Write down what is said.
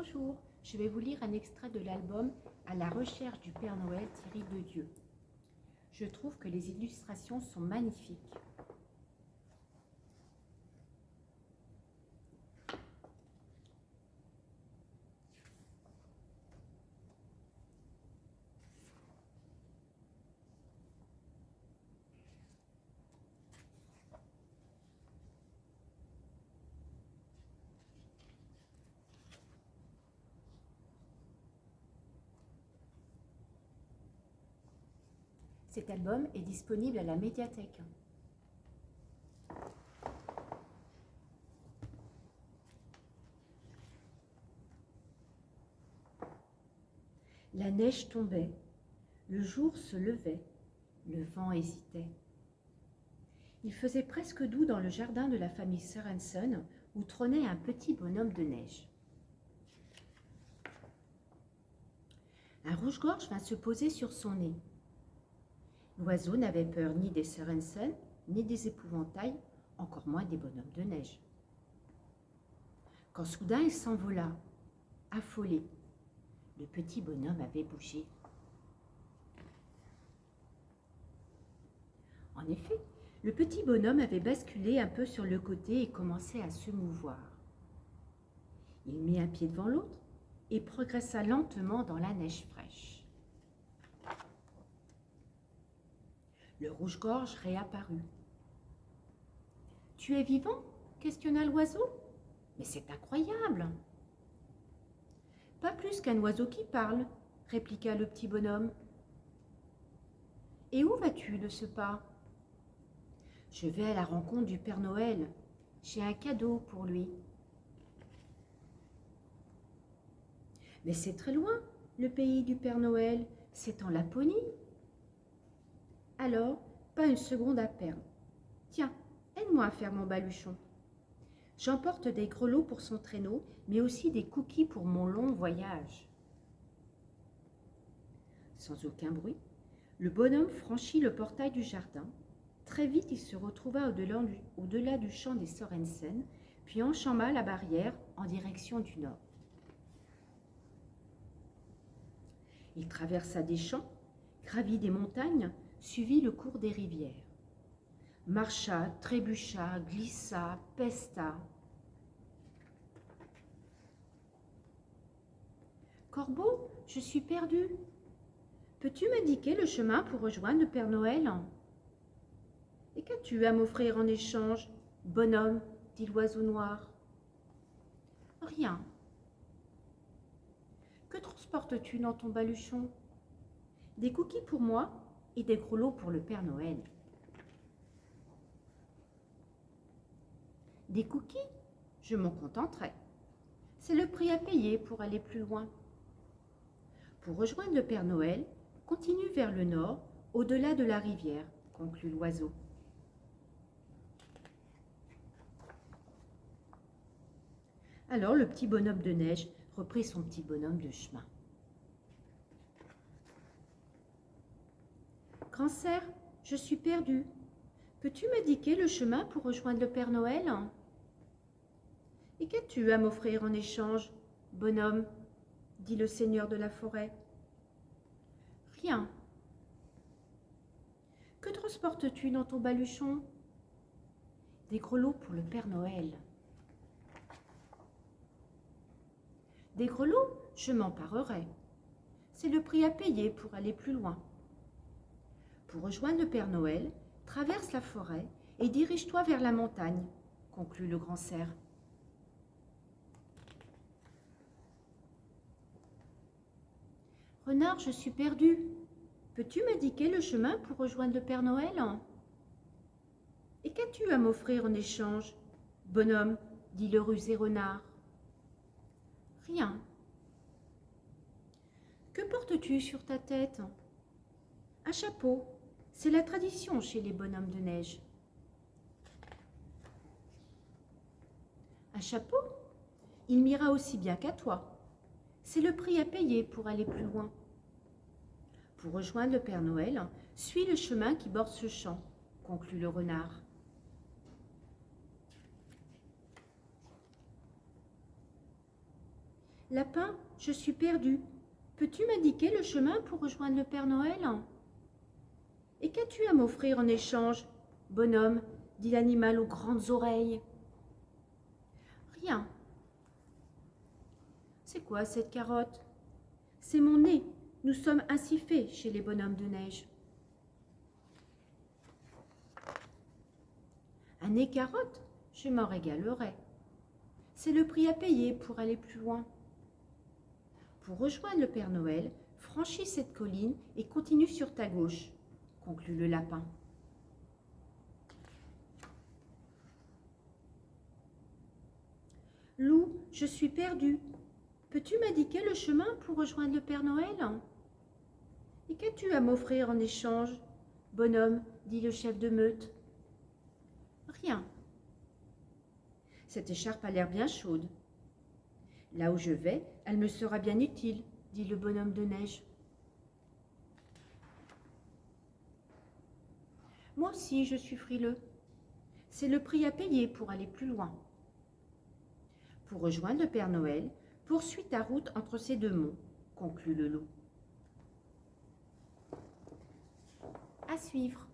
Bonjour, je vais vous lire un extrait de l'album À la recherche du Père Noël Thierry de Dieu. Je trouve que les illustrations sont magnifiques. Cet album est disponible à la médiathèque. La neige tombait, le jour se levait, le vent hésitait. Il faisait presque doux dans le jardin de la famille Sørensen où trônait un petit bonhomme de neige. Un rouge-gorge vint se poser sur son nez. L'oiseau n'avait peur ni des Sørensen, ni des épouvantails, encore moins des bonhommes de neige. Quand soudain il s'envola, affolé. Le petit bonhomme avait bougé. En effet, le petit bonhomme avait basculé un peu sur le côté et commençait à se mouvoir. Il mit un pied devant l'autre et progressa lentement dans la neige fraîche. Le rouge-gorge réapparut. « Tu es vivant ?» questionna l'oiseau. « Mais c'est incroyable !»« Pas plus qu'un oiseau qui parle, » répliqua le petit bonhomme. « Et où vas-tu de ce pas ?»« Je vais à la rencontre du Père Noël. J'ai un cadeau pour lui. »« Mais c'est très loin, le pays du Père Noël. C'est en Laponie. » Alors, pas une seconde à perdre. « Tiens, aide-moi à faire mon baluchon. J'emporte des grelots pour son traîneau, mais aussi des cookies pour mon long voyage. » Sans aucun bruit, le bonhomme franchit le portail du jardin. Très vite, il se retrouva au-delà du champ des Sørensen, puis enchamba la barrière en direction du nord. Il traversa des champs, gravit des montagnes, suivit le cours des rivières. Marcha, trébucha, glissa, pesta. « Corbeau, je suis perdu. Peux-tu m'indiquer le chemin pour rejoindre le Père Noël ? » ?»« Et qu'as-tu à m'offrir en échange, bonhomme ?» dit l'oiseau noir. « Rien. »« Que transportes-tu dans ton baluchon ? » ?»« Des cookies pour moi et des grelots pour le Père Noël. » « Des cookies ? Je m'en contenterai. C'est le prix à payer pour aller plus loin. » Pour rejoindre le Père Noël, continue vers le nord, au-delà de la rivière, conclut l'oiseau. Alors le petit bonhomme de neige reprit son petit bonhomme de chemin. « Grand cerf, je suis perdu. Peux-tu m'indiquer le chemin pour rejoindre le Père Noël ? » ?»« Et qu'as-tu à m'offrir en échange, bonhomme ?» dit le seigneur de la forêt. « Rien. »« Que transportes-tu dans ton baluchon ? » ?»« Des grelots pour le Père Noël. »« Des grelots, je m'emparerai. C'est le prix à payer pour aller plus loin. Pour rejoindre le Père Noël, traverse la forêt et dirige-toi vers la montagne, » conclut le grand cerf. « Renard, je suis perdu. Peux-tu m'indiquer le chemin pour rejoindre le Père Noël ? » ?»« Et qu'as-tu à m'offrir en échange, bonhomme ?» dit le rusé renard. « Rien. »« Que portes-tu sur ta tête ? » ?»« Un chapeau. C'est la tradition chez les bonhommes de neige. »« Un chapeau ? Il m'ira aussi bien qu'à toi. C'est le prix à payer pour aller plus loin. Pour rejoindre le Père Noël, suis le chemin qui borde ce champ, » conclut le renard. Lapin, je suis perdu. Peux-tu m'indiquer le chemin pour rejoindre le Père Noël? Et qu'as-tu à m'offrir en échange, bonhomme? Dit l'animal aux grandes oreilles. Rien. C'est quoi cette carotte? C'est mon nez. Nous sommes ainsi faits chez les bonhommes de neige. Un nez carotte? Je m'en régalerai. C'est le prix à payer pour aller plus loin. Pour rejoindre le Père Noël, franchis cette colline et continue sur ta gauche, conclut le lapin. Loup, je suis perdu. Peux-tu m'indiquer le chemin pour rejoindre le Père Noël? Et qu'as-tu à m'offrir en échange, bonhomme? Dit le chef de meute. Rien. Cette écharpe a l'air bien chaude. Là où je vais, elle me sera bien utile, dit le bonhomme de neige. Moi aussi, je suis frileux. C'est le prix à payer pour aller plus loin. Pour rejoindre le Père Noël, poursuis ta route entre ces deux monts, conclut le loup. À suivre.